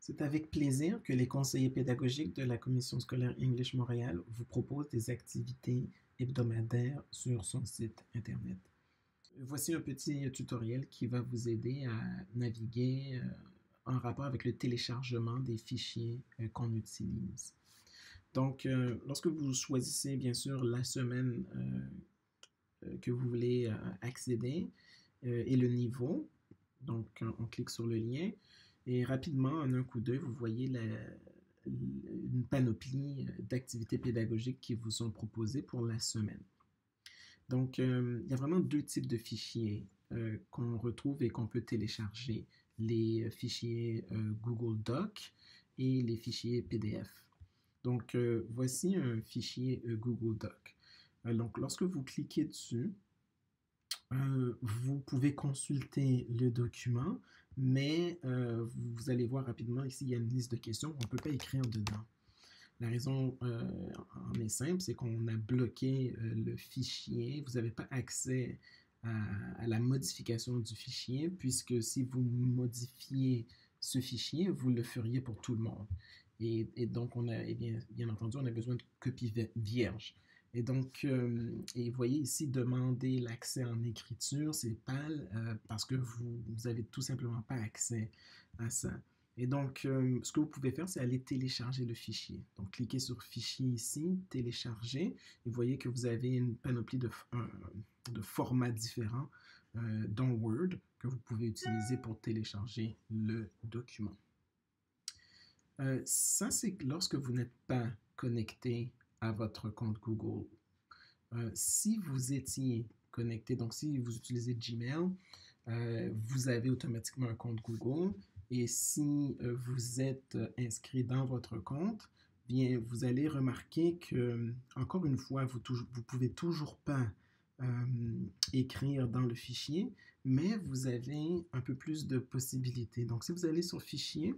C'est avec plaisir que les conseillers pédagogiques de la Commission scolaire English Montréal vous proposent des activités hebdomadaires sur son site Internet. Voici un petit tutoriel qui va vous aider à naviguer en rapport avec le téléchargement des fichiers qu'on utilise. Donc, lorsque vous choisissez bien sûr la semaine que vous voulez accéder et le niveau, donc on clique sur le lien et rapidement, en un coup d'œil, vous voyez une panoplie d'activités pédagogiques qui vous sont proposées pour la semaine. Donc, il y a vraiment deux types de fichiers qu'on retrouve et qu'on peut télécharger, les fichiers Google Doc et les fichiers PDF. Donc, voici un fichier Google Doc. Donc, lorsque vous cliquez dessus, vous pouvez consulter le document, mais vous allez voir rapidement ici, il y a une liste de questions qu'on ne peut pas écrire dedans. La raison en est simple, c'est qu'on a bloqué le fichier. Vous n'avez pas accès à la modification du fichier, puisque si vous modifiez ce fichier, vous le feriez pour tout le monde. Et donc, bien entendu, on a besoin de copies vierges. Et donc, et vous voyez ici, demander l'accès en écriture, c'est PAL parce que vous n'avez tout simplement pas accès à ça. Et donc, ce que vous pouvez faire, c'est aller télécharger le fichier. Donc, cliquez sur Fichier ici, Télécharger, et vous voyez que vous avez une panoplie de formats différents dans Word que vous pouvez utiliser pour télécharger le document. Ça, c'est lorsque vous n'êtes pas connecté à votre compte Google. Si vous étiez connecté, donc si vous utilisez Gmail, vous avez automatiquement un compte Google. Et si vous êtes inscrit dans votre compte, bien, vous allez remarquer que, encore une fois, vous ne pouvez toujours pas écrire dans le fichier, mais vous avez un peu plus de possibilités. Donc, si vous allez sur Fichier,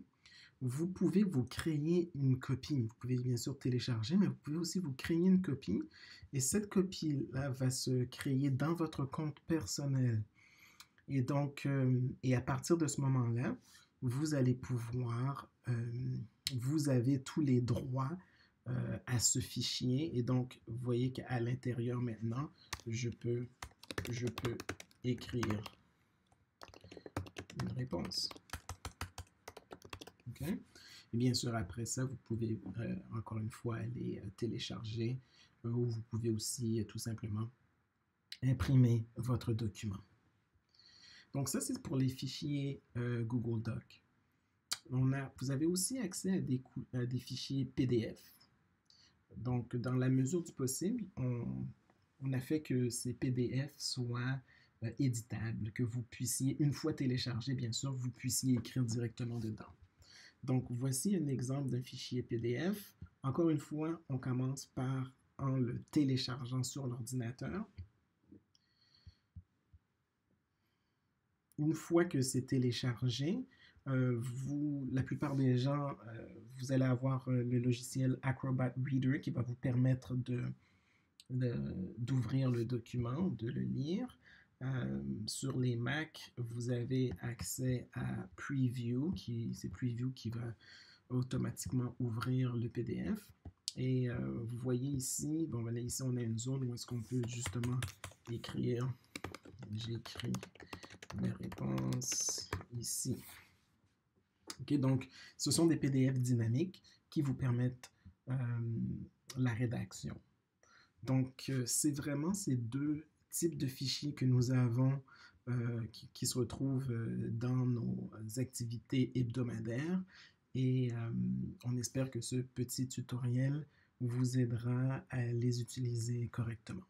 vous pouvez vous créer une copie. Vous pouvez bien sûr télécharger, mais vous pouvez aussi vous créer une copie. Et cette copie-là va se créer dans votre compte personnel. Et donc, et à partir de ce moment-là, vous allez pouvoir, vous avez tous les droits à ce fichier. Et donc, vous voyez qu'à l'intérieur maintenant, je peux écrire une réponse. OK? Et bien sûr, après ça, vous pouvez encore une fois aller télécharger ou vous pouvez aussi tout simplement imprimer votre document. Donc ça, c'est pour les fichiers Google Doc. Vous avez aussi accès à des fichiers PDF. Donc, dans la mesure du possible, on a fait que ces PDF soient éditables, que vous puissiez, une fois téléchargé, bien sûr, vous puissiez écrire directement dedans. Donc, voici un exemple d'un fichier PDF. Encore une fois, on commence en le téléchargeant sur l'ordinateur. Une fois que c'est téléchargé, la plupart des gens, vous allez avoir le logiciel Acrobat Reader qui va vous permettre d'ouvrir le document, de le lire. Sur les Mac, vous avez accès à Preview, c'est Preview qui va automatiquement ouvrir le PDF. Et vous voyez ici, bon, là, ici on a une zone où est-ce qu'on peut justement écrire, j'écris mes réponses ici. OK, donc ce sont des PDF dynamiques qui vous permettent la rédaction. Donc, c'est vraiment ces deux types de fichiers que nous avons qui se retrouvent dans nos activités hebdomadaires et on espère que ce petit tutoriel vous aidera à les utiliser correctement.